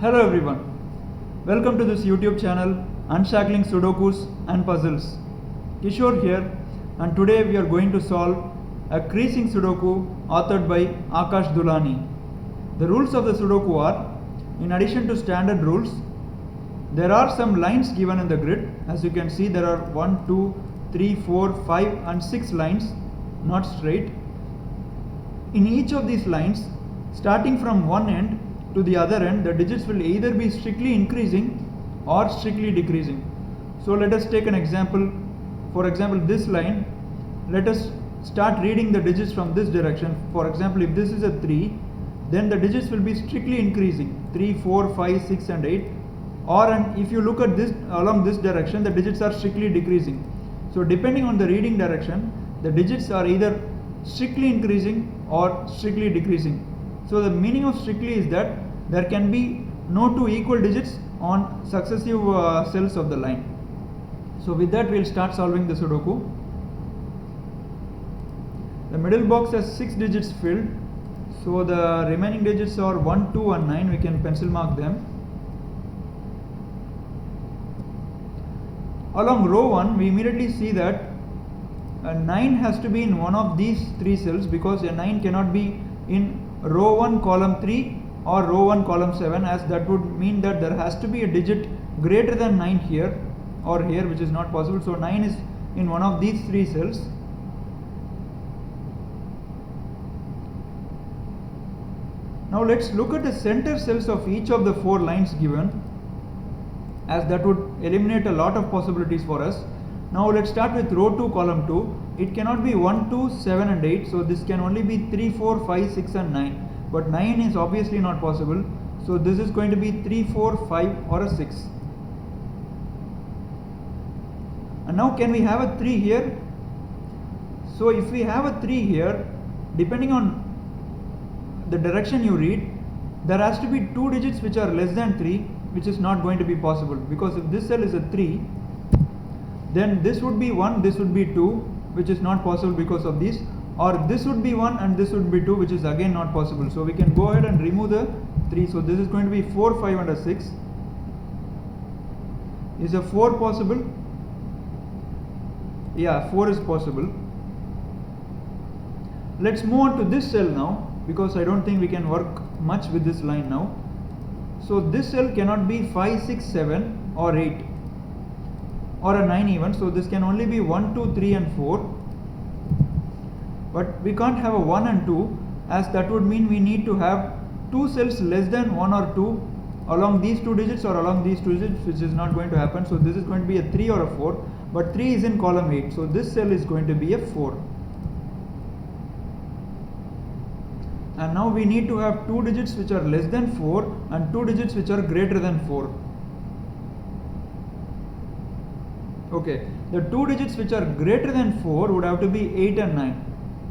Hello everyone, welcome to this YouTube channel Unshackling Sudokus and Puzzles. Kishore here, and today we are going to solve a creasing Sudoku authored by Akash Dulani. The rules of the Sudoku are, in addition to standard rules, there are some lines given in the grid. As you can see, there are 1, 2, 3, 4, 5 and 6 lines, not straight. In each of these lines, starting from one end to the other end, the digits will either be strictly increasing or strictly decreasing. So let us take an example. For example, this line, let us start reading the digits from this direction. For example, if this is a 3, then the digits will be strictly increasing, 3, 4, 5, 6 and 8. And if you look at this along this direction, the digits are strictly decreasing. So depending on the reading direction, the digits are either strictly increasing or strictly decreasing. So the meaning of strictly is that there can be no two equal digits on successive cells of the line. So with that, we'll start solving the Sudoku. The middle box has 6 digits filled, so the remaining digits are 1, 2 and 9. We can pencil mark them. Along row 1, we immediately see that a 9 has to be in one of these 3 cells, because a 9 cannot be in row 1 column 3 or row 1 column 7, as that would mean that there has to be a digit greater than 9 here or here, which is not possible. So 9 is in one of these 3 cells. Now let's look at the center cells of each of the 4 lines given, as that would eliminate a lot of possibilities for us. Now let's start with row 2 column 2. It cannot be 1, 2, 7 and 8, so this can only be 3, 4, 5, 6 and 9. But 9 is obviously not possible, so this is going to be 3, 4, 5 or a 6. And now can we have a 3 here? So if we have a 3 here, depending on the direction you read, there has to be 2 digits which are less than 3, which is not going to be possible, because if this cell is a 3, then this would be 1, this would be 2, which is not possible because of this, or this would be 1 and this would be 2, which is again not possible. So we can go ahead and remove the 3. So this is going to be 4, 5 and a 6. Is a 4 possible? Yeah, 4 is possible. Let's move on to this cell now, because I don't think we can work much with this line now. So this cell cannot be 5, 6, 7 or 8 or a 9 even. So this can only be 1, 2, 3 and 4. But we can't have a 1 and 2, as that would mean we need to have 2 cells less than 1 or 2 along these 2 digits or along these 2 digits, which is not going to happen. So this is going to be a 3 or a 4, but 3 is in column 8. So this cell is going to be a 4. And now we need to have 2 digits which are less than 4 and 2 digits which are greater than 4. Okay, the 2 digits which are greater than 4 would have to be 8 and 9.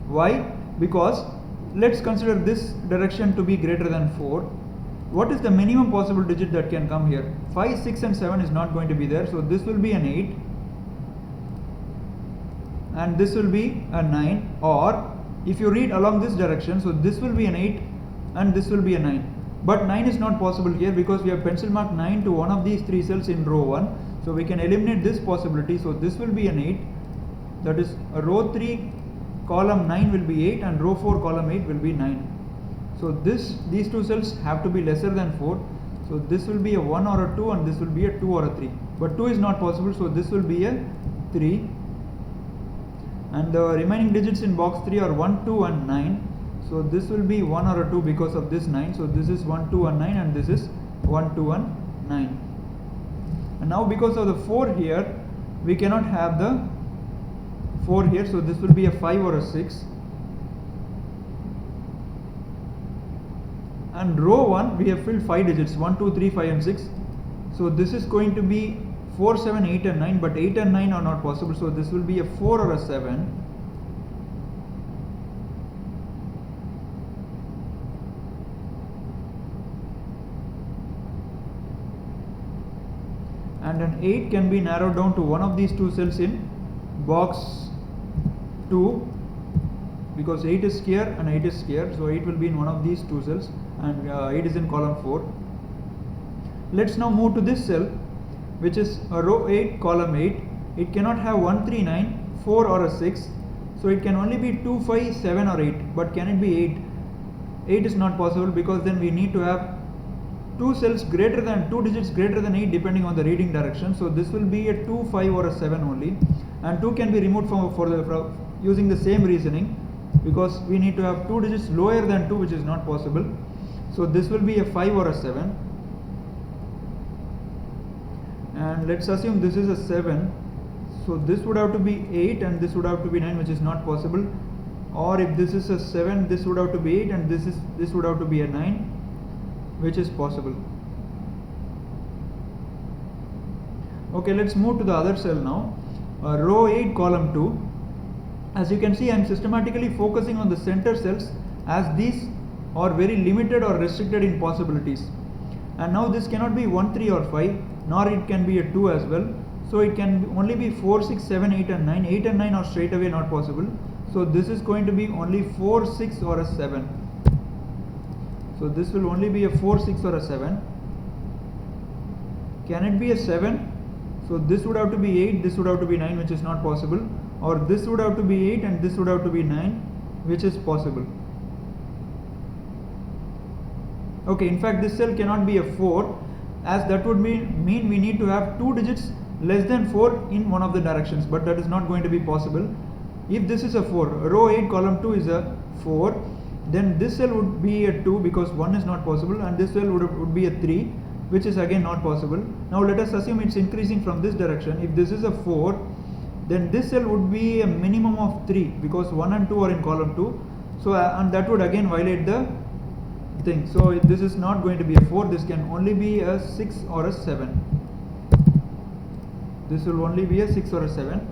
Why? Because let's consider this direction to be greater than 4. What is the minimum possible digit that can come here? 5, 6 and 7 is not going to be there, so this will be an 8 and this will be a 9, or if you read along this direction, so this will be an 8 and this will be a 9. But 9 is not possible here, because we have pencil marked 9 to one of these 3 cells in row 1. So we can eliminate this possibility. So this will be an 8. That is, row 3 column 9 will be 8 and row 4 column 8 will be 9. So these 2 cells have to be lesser than 4. So this will be a 1 or a 2 and this will be a 2 or a 3. But 2 is not possible, so this will be a 3. And the remaining digits in box 3 are 1, 2 and 9. So this will be 1 or a 2 because of this 9. So this is 1, 2 and 9 and this is 1, 2 and 9. And now because of the 4 here, we cannot have the 4 here. So this will be a 5 or a 6. And row 1, we have filled 5 digits, 1, 2, 3, 5 and 6. So this is going to be 4, 7, 8 and 9, but 8 and 9 are not possible. So this will be a 4 or a 7. And an 8 can be narrowed down to one of these 2 cells in box 2, because 8 is here and 8 is here. So 8 will be in one of these 2 cells and 8 is in column 4. Let's now move to this cell, which is a row 8, column 8. It cannot have 1, 3, 9, 4 or a 6. So it can only be 2, 5, 7 or 8. But can it be 8? 8 is not possible, because then we need to have two cells greater than 2 digits greater than 8 depending on the reading direction. So this will be a 2, 5 or a 7 only. And 2 can be removed from using the same reasoning, because we need to have 2 digits lower than 2, which is not possible. So this will be a 5 or a 7. And let's assume this is a 7. So this would have to be 8 and this would have to be 9, which is not possible. Or if this is a 7, this would have to be 8 and this would have to be a 9, which is possible. Okay, let's move to the other cell now. Row 8, column 2. As you can see, I am systematically focusing on the center cells, as these are very limited or restricted in possibilities. And now this cannot be 1, 3 or 5, nor it can be a 2 as well. So it can only be 4, 6, 7, 8 and 9. 8 and 9 are straight away not possible. So this is going to be only 4, 6 or a 7. So this will only be a 4, 6 or a 7. Can it be a 7? So this would have to be 8, this would have to be 9, which is not possible. Or this would have to be 8 and this would have to be 9, which is possible. Okay, in fact this cell cannot be a 4, as that would mean we need to have 2 digits less than 4 in one of the directions, but that is not going to be possible. If this is a 4, row 8, column 2 is a 4, then this cell would be a 2 because 1 is not possible, and this cell would be a 3, which is again not possible. Now let us assume it's increasing from this direction. If this is a 4, then this cell would be a minimum of 3, because 1 and 2 are in column 2. So and that would again violate the thing. So this is not going to be a 4, this can only be a 6 or a 7. This will only be a 6 or a 7.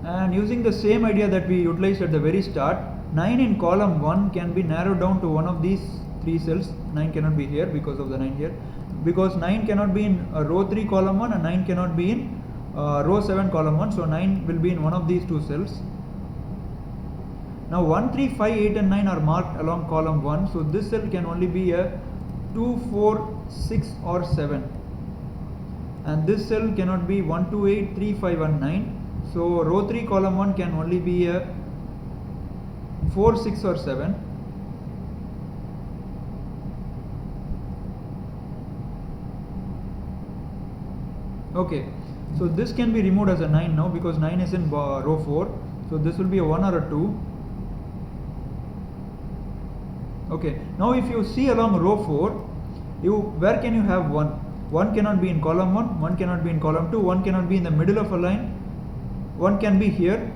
And using the same idea that we utilized at the very start, 9 in column 1 can be narrowed down to one of these 3 cells. 9 cannot be here because of the 9 here. Because 9 cannot be in row 3, column 1, and 9 cannot be in row 7, column 1. So 9 will be in one of these 2 cells. Now 1, 3, 5, 8 and 9 are marked along column 1. So this cell can only be a 2, 4, 6 or 7. And this cell cannot be 1, 2, 8, 3, 5 and 9. So row 3, column 1 can only be a 4, 6 or 7. Okay, so this can be removed as a 9 now, because 9 is in row 4. So this will be a 1 or a 2. Okay, now if you see along row 4, where can you have 1? 1 cannot be in column 1, 1 cannot be in column 2, 1 cannot be in the middle of a line, 1 can be here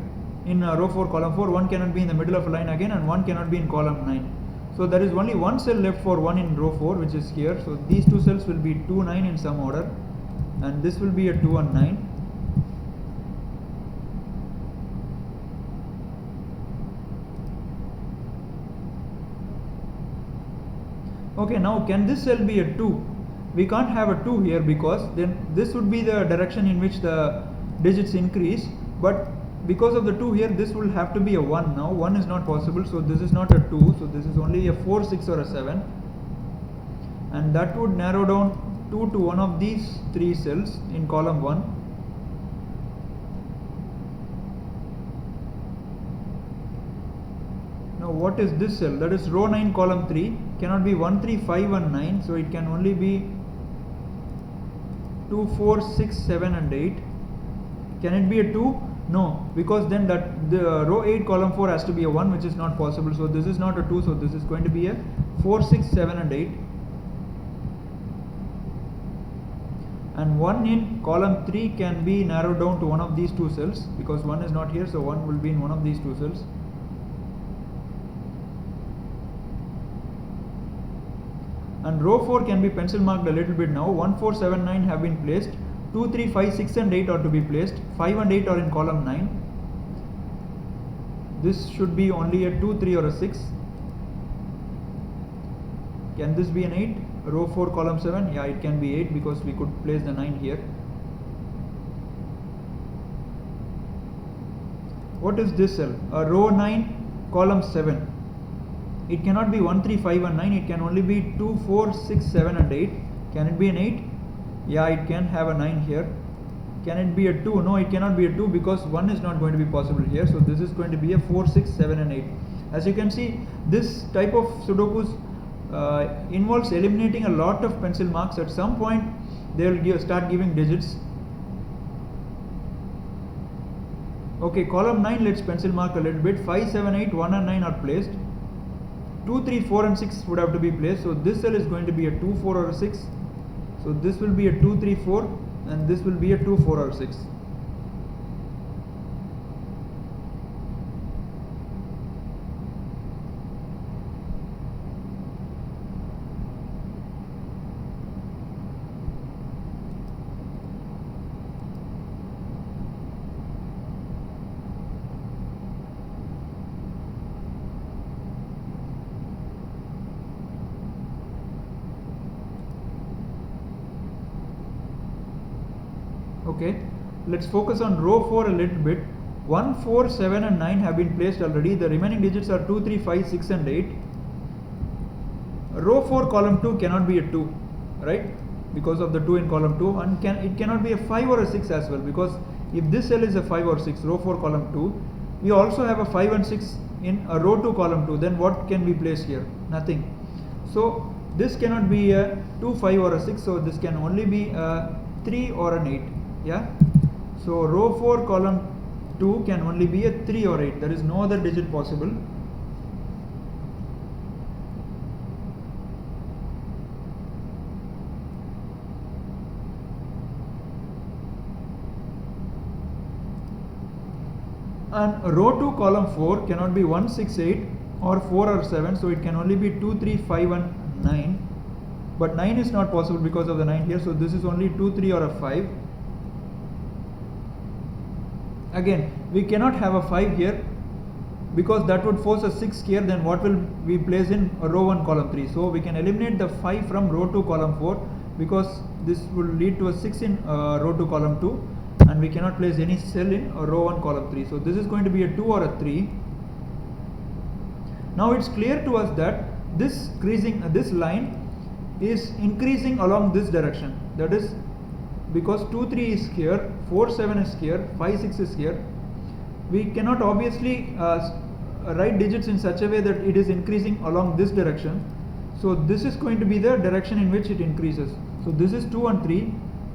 in row 4, column 4, 1 cannot be in the middle of a line again, and 1 cannot be in column 9. So there is only one cell left for 1 in row 4, which is here. So these 2 cells will be 2, 9 in some order, and this will be a 2 and 9. Okay, now can this cell be a 2? We can't have a 2 here, because then this would be the direction in which the digits increase, but because of the 2 here, this will have to be a 1 now. 1 is not possible, so this is not a 2, so this is only a 4, 6 or a 7, and that would narrow down 2 to one of these 3 cells in column 1. Now what is this cell? That is row 9, column 3, cannot be 1, 3, 5 and 9, so it can only be 2, 4, 6, 7 and 8. Can it be a 2? No, because then that the row 8, column 4 has to be a 1, which is not possible. So this is not a 2, so this is going to be a 4, 6, 7 and 8. And 1 in column 3 can be narrowed down to one of these 2 cells, because 1 is not here, so 1 will be in one of these 2 cells. And row 4 can be pencil marked a little bit now. 1, 4, 7, 9 have been placed. 2, 3, 5, 6 and 8 are to be placed. 5 and 8 are in column 9. This should be only a 2, 3 or a 6. Can this be an 8? Row 4, column 7? Yeah, it can be 8, because we could place the 9 here. What is this cell? Row 9, column 7. it cannot be 1, 3, 5 and 9, it can only be 2, 4, 6, 7 and 8. Can it be an 8? Yeah, it can have a 9 here. Can it be a 2? No, it cannot be a 2 because 1 is not going to be possible here. So this is going to be a 4, 6, 7 and 8. As you can see, this type of Sudokus involves eliminating a lot of pencil marks. At some point they will start giving digits. Okay, column 9, let's pencil mark a little bit. 5, 7, 8, 1 and 9 are placed. 2, 3, 4 and 6 would have to be placed. So this cell is going to be a 2, 4 or a 6. So this will be a 2, 3, 4 and this will be a 2, 4 or 6. Okay, let's focus on row 4 a little bit. 1, 4, 7 and 9 have been placed already. The remaining digits are 2, 3, 5, 6 and 8. Row 4 column 2 cannot be a 2, right? Because of the 2 in column 2, and it cannot be a 5 or a 6 as well, because if this cell is a 5 or 6, row 4 column 2, we also have a 5 and 6 in a row 2 column 2, then what can we place here? Nothing. So this cannot be a 2, 5 or a 6, so this can only be a 3 or an 8. Yeah, so row 4 column 2 can only be a 3 or 8. There is no other digit possible. And row 2 column 4 cannot be 1, 6, 8 or 4 or 7, so it can only be 2, 3, 5 and 9. But 9 is not possible because of the 9 here, so this is only 2, 3 or a 5. Again, we cannot have a 5 here because that would force a 6 here. Then what will we place in row 1 column 3? So we can eliminate the 5 from row 2 column 4 because this will lead to a 6 in row 2 column 2, and we cannot place any cell in row 1 column 3. So this is going to be a 2 or a 3. Now it's clear to us that this line is increasing along this direction. That is, because 2, 3 is here, 4, 7 is here, 5, 6 is here, we cannot obviously write digits in such a way that it is increasing along this direction. So this is going to be the direction in which it increases. So this is 2 and 3,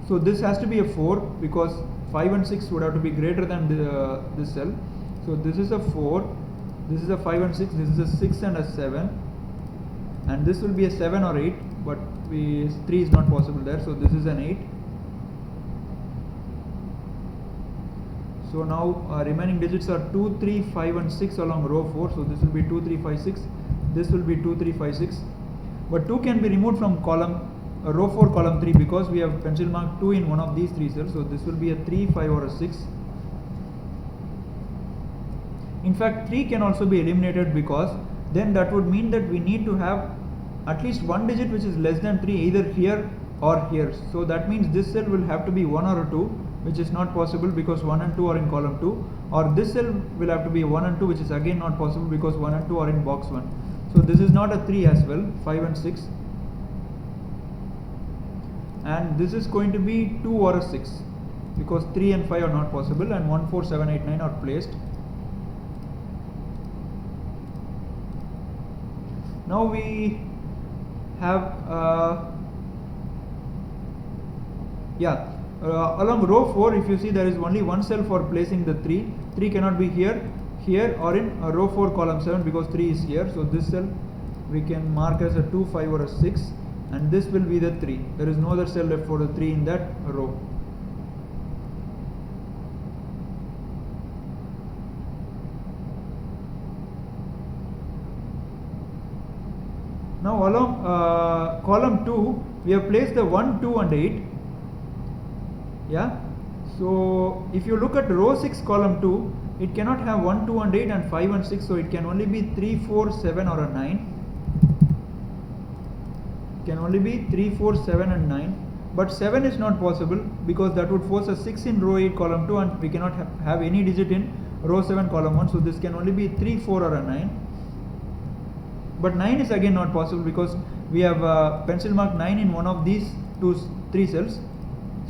so this has to be a 4 because 5 and 6 would have to be greater than this cell. So this is a 4, this is a 5 and 6, this is a 6 and a 7, and this will be a 7 or 8, but 3 is not possible there, so this is an 8. So now remaining digits are 2, 3, 5 and 6 along row 4. So this will be 2, 3, 5, 6. This will be 2, 3, 5, 6. But 2 can be removed from row 4 column 3 because we have pencil mark 2 in one of these 3 cells. So this will be a 3, 5 or a 6. In fact, 3 can also be eliminated because then that would mean that we need to have at least one digit which is less than 3 either here or here. So that means this cell will have to be 1 or a 2, which is not possible because 1 and 2 are in column 2, or this cell will have to be 1 and 2, which is again not possible because 1 and 2 are in box 1. So this is not a 3 as well, 5 and 6, and this is going to be 2 or a 6 because 3 and 5 are not possible, and 1, 4, 7, 8, 9 are placed. Now we have along row 4, if you see, there is only one cell for placing the 3. 3 cannot be here, here or in row 4 column 7 because 3 is here. So this cell we can mark as a 2, 5 or a 6, and this will be the 3. There is no other cell left for the 3 in that row. Now along column 2 we have placed the 1, 2 and 8. Yeah, so if you look at row 6 column 2, it cannot have 1, 2 and 8 and 5 and 6, so it can only be 3, 4, 7 or a 9. It can only be 3, 4, 7 and 9, but 7 is not possible because that would force a 6 in row 8 column 2, and we cannot have any digit in row 7 column 1, so this can only be 3, 4 or a 9. but 9 is again not possible because we have pencil mark 9 in one of these 3 cells.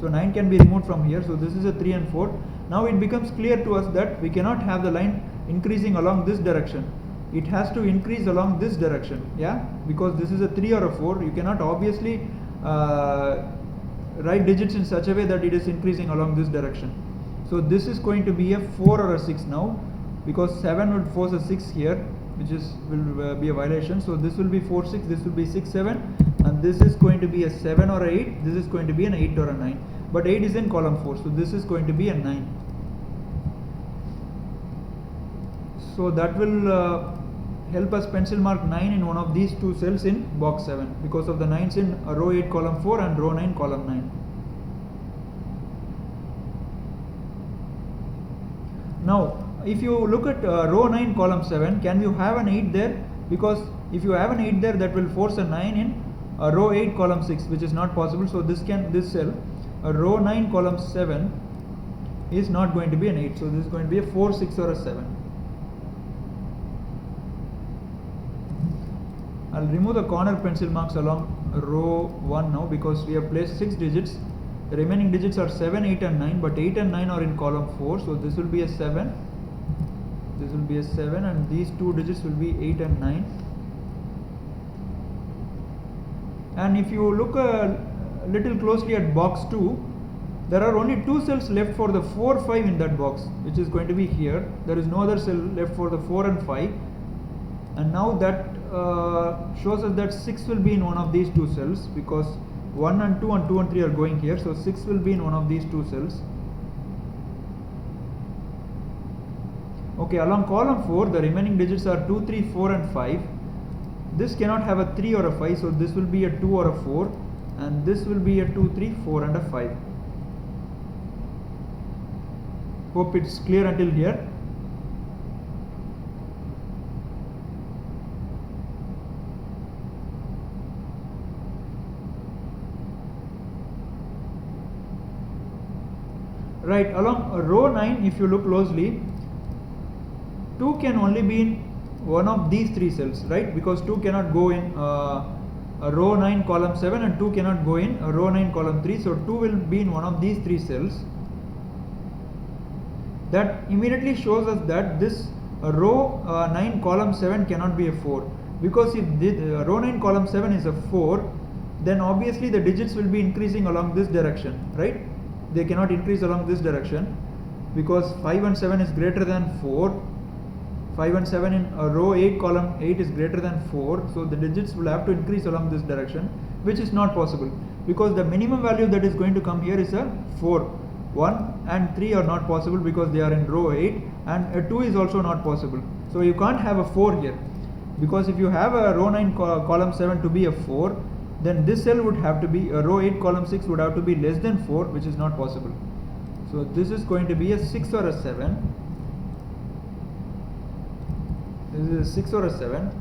So 9 can be removed from here. So this is a 3 and 4. Now it becomes clear to us that we cannot have the line increasing along this direction. It has to increase along this direction, yeah, because this is a 3 or a 4. You cannot obviously write digits in such a way that it is increasing along this direction. So this is going to be a 4 or a 6 now, because 7 would force a 6 here, which will be a violation. So this will be 4 6, this will be 6 7, and this is going to be a 7 or a 8. This is going to be an 8 or a 9, but 8 is in column 4, so this is going to be a 9. So that will help us pencil mark 9 in one of these 2 cells in box 7, because of the 9s in row 8 column 4 and row 9 column 9. Now if you look at row 9 column 7, can you have an 8 there? Because if you have an 8 there, that will force a 9 in row 8 column 6, which is not possible. So this cell row 9 column 7 is not going to be an 8. So this is going to be a 4 6 or a 7. I'll remove the corner pencil marks along row 1 now, because we have placed 6 digits. The remaining digits are 7, 8 and 9, but 8 and 9 are in column 4, so this will be a 7, this will be a 7, and these 2 digits will be 8 and 9. And if you look a little closely at box 2, there are only 2 cells left for the 4 5 in that box, which is going to be here. There is no other cell left for the 4 and 5, and now that shows us that 6 will be in one of these 2 cells, because 1 and 2 and 2 and 3 are going here, so 6 will be in one of these 2 cells. Okay, along column 4 the remaining digits are 2 3 4 and 5. This cannot have a 3 or a 5, so this will be a 2 or a 4, and this will be a 2 3 4 and a 5. Hope it's clear until here. Right, along row 9, if you look closely, 2 can only be in one of these 3 cells, right? Because 2 cannot go in row 9 column 7, and 2 cannot go in row 9 column 3, so 2 will be in one of these 3 cells. That immediately shows us that this row 9 column 7 cannot be a 4, because if row 9 column 7 is a 4, then obviously the digits will be increasing along this direction, right? They cannot increase along this direction, because 5 and 7 is greater than 4. 5 and 7 in row 8 column 8 is greater than 4, so the digits will have to increase along this direction, which is not possible, because the minimum value that is going to come here is a 4. 1 and 3 are not possible because they are in row 8, and a 2 is also not possible. So you can't have a 4 here, because if you have a row 9 column 7 to be a 4, then this cell would have to be row 8 column 6 would have to be less than 4, which is not possible. So this is going to be a 6 or a 7. This is a 6 or a 7.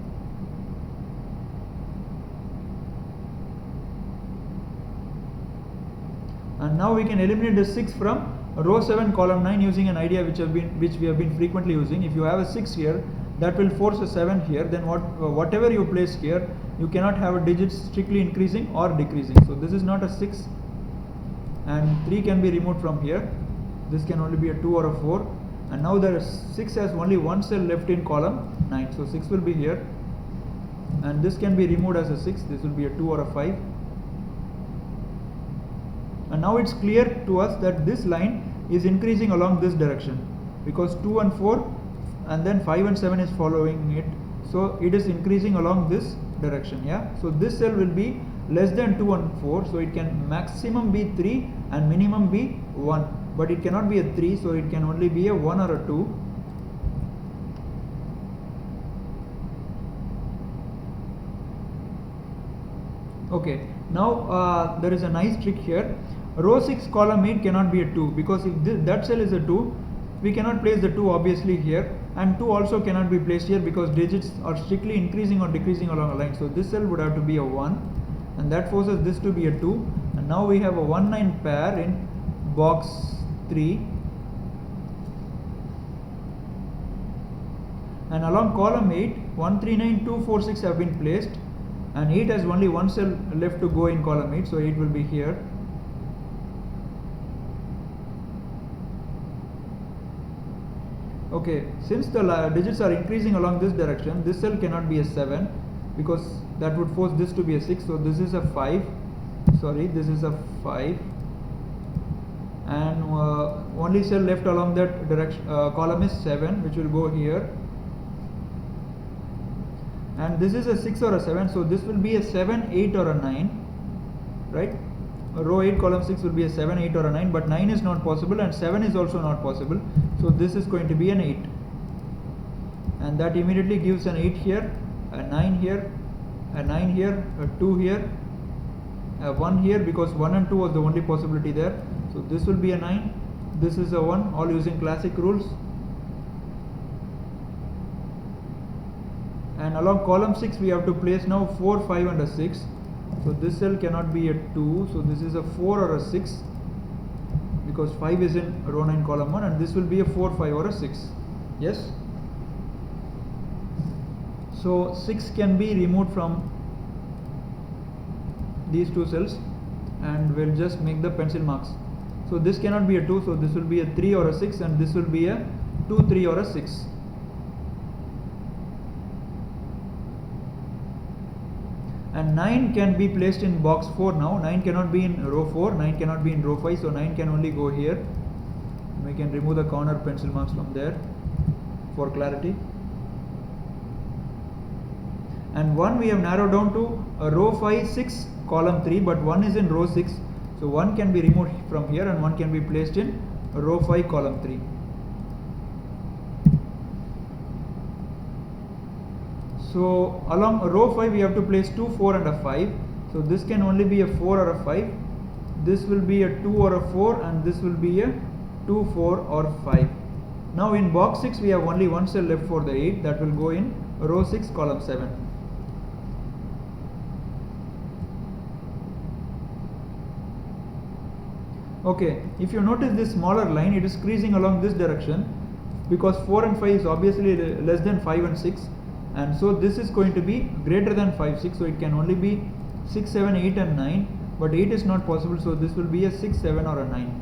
And now we can eliminate the 6 from row 7 column 9 using an idea which we have been frequently using. If you have a 6 here, that will force a 7 here, then whatever you place here, you cannot have a digit strictly increasing or decreasing. So this is not a 6, and 3 can be removed from here. This can only be a 2 or a 4, and now there is 6 has only one cell left in column 9, so 6 will be here, and this can be removed as a 6. This will be a 2 or a 5. And now it's clear to us that this line is increasing along this direction, because 2 and 4 and then 5 and 7 is following it, so it is increasing along this direction, yeah. So this cell will be less than 2 and 4, so it can maximum be 3 and minimum be 1, but it cannot be a 3, so it can only be a 1 or a 2. Okay, now there is a nice trick here. Row 6 column 8 cannot be a 2, because if that cell is a 2, we cannot place the 2 obviously here, and 2 also cannot be placed here because digits are strictly increasing or decreasing along a line. So this cell would have to be a 1, and that forces this to be a 2, and now we have a 1 9 pair in box 3. And along column 8, 1, 3, 9, 2, 4, 6 have been placed, and 8 has only one cell left to go in column 8, so 8 will be here. Okay, since the digits are increasing along this direction, this cell cannot be a 7 because that would force this to be a 6, so this is a 5, sorry, this is a 5, and only cell left along that direction column is 7, which will go here, and this is a 6 or a 7, so this will be a 7, 8 or a 9, right? Row 8 column 6 will be a 7, 8 or a 9, but 9 is not possible and 7 is also not possible, so this is going to be an 8, and that immediately gives an 8 here, a 9 here, a 9 here, a 2 here, a 1 here, because 1 and 2 was the only possibility there, so this will be a 9, this is a 1, all using classic rules. And along column 6 we have to place now 4, 5 and a 6. So this cell cannot be a 2, so this is a 4 or a 6, because 5 is in row 9 column 1, and this will be a 4, 5 or a 6. Yes? So 6 can be removed from these two cells, and we'll just make the pencil marks. So this cannot be a 2, so this will be a 3 or a 6, and this will be a 2, 3 or a 6. And 9 can be placed in box 4 now. 9 cannot be in row 4, 9 cannot be in row 5, so 9 can only go here. We can remove the corner pencil marks from there for clarity. And 1 we have narrowed down to row 5, 6, column 3, but 1 is in row 6, so 1 can be removed from here and 1 can be placed in row 5, column 3. So along row 5 we have to place 2, 4 and a 5. So this can only be a 4 or a 5. This will be a 2 or a 4, and this will be a 2, 4 or 5. Now in box 6 we have only one cell left for the 8, that will go in row 6, column 7. Okay, if you notice this smaller line, it is creasing along this direction because 4 and 5 is obviously less than 5 and 6. And so this is going to be greater than 5, 6, so it can only be 6, 7, 8 and 9, but 8 is not possible, so this will be a 6, 7 or a 9.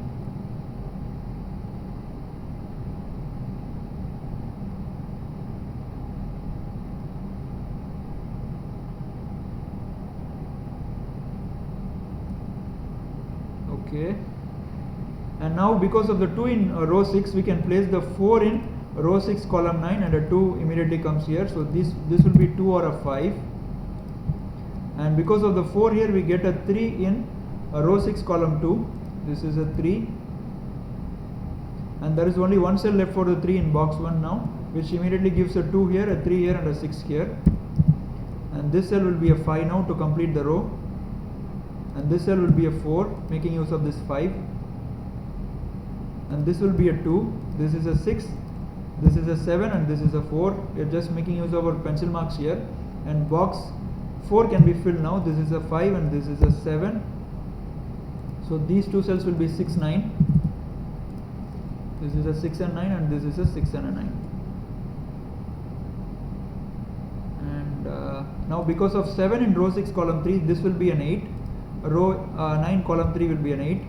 Okay, and now because of the 2 in row 6, we can place the 4 in row 6, column 9, and a 2 immediately comes here, so this will be 2 or a 5, and because of the 4 here we get a 3 in row 6, column 2, this is a 3, and there is only one cell left for the 3 in box 1 now, which immediately gives a 2 here, a 3 here and a 6 here, and this cell will be a 5 now to complete the row, and this cell will be a 4 making use of this 5, and this will be a 2, this is a 6, this is a 7, and this is a 4. We are just making use of our pencil marks here, and box 4 can be filled now. This is a 5 and this is a 7, so these two cells will be 6, 9. This is a 6 and 9, and this is a 6 and a 9. And now because of 7 in row 6, column 3, this will be an 8, row 9, column 3 will be an 8,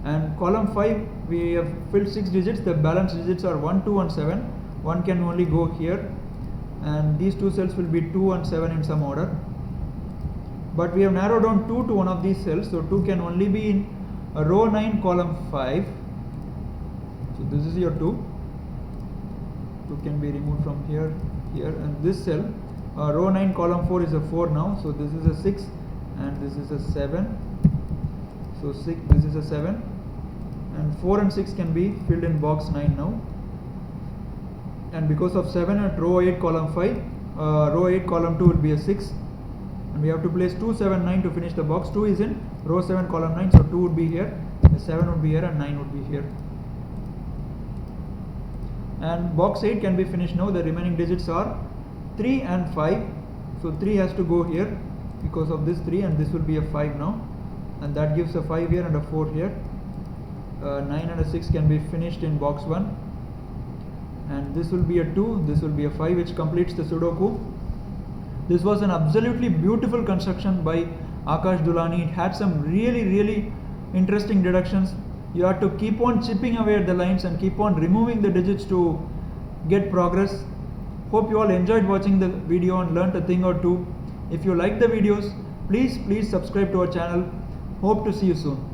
and column 5 we have filled 6 digits. The balanced digits are 1, 2 and 7. 1 can only go here, and these two cells will be 2 and 7 in some order, but we have narrowed down 2 to one of these cells, so 2 can only be in row 9, column 5. So this is your 2. 2 can be removed from here, and this cell, row 9, column 4 is a 4 now, so this is a 6 and this is a 7, so 6, this is a 7, and 4 and 6 can be filled in box 9 now, and because of 7 at row 8, column 5, row 8, column 2 will be a 6, and we have to place 2, 7, 9 to finish the box. 2 is in row 7, column 9, so 2 would be here, 7 would be here, and 9 would be here. And box 8 can be finished now. The remaining digits are 3 and 5, so 3 has to go here because of this 3, and this will be a 5 now, and that gives a 5 here and a 4 here. 9 and a 6 can be finished in box 1, and this will be a 2, this will be a 5, which completes the Sudoku. This was an absolutely beautiful construction by Akash Dulani. It had some really interesting deductions. You have to keep on chipping away at the lines and keep on removing the digits to get progress. Hope you all enjoyed watching the video and learned a thing or two. If you like the videos, please subscribe to our channel. Hope to see you soon.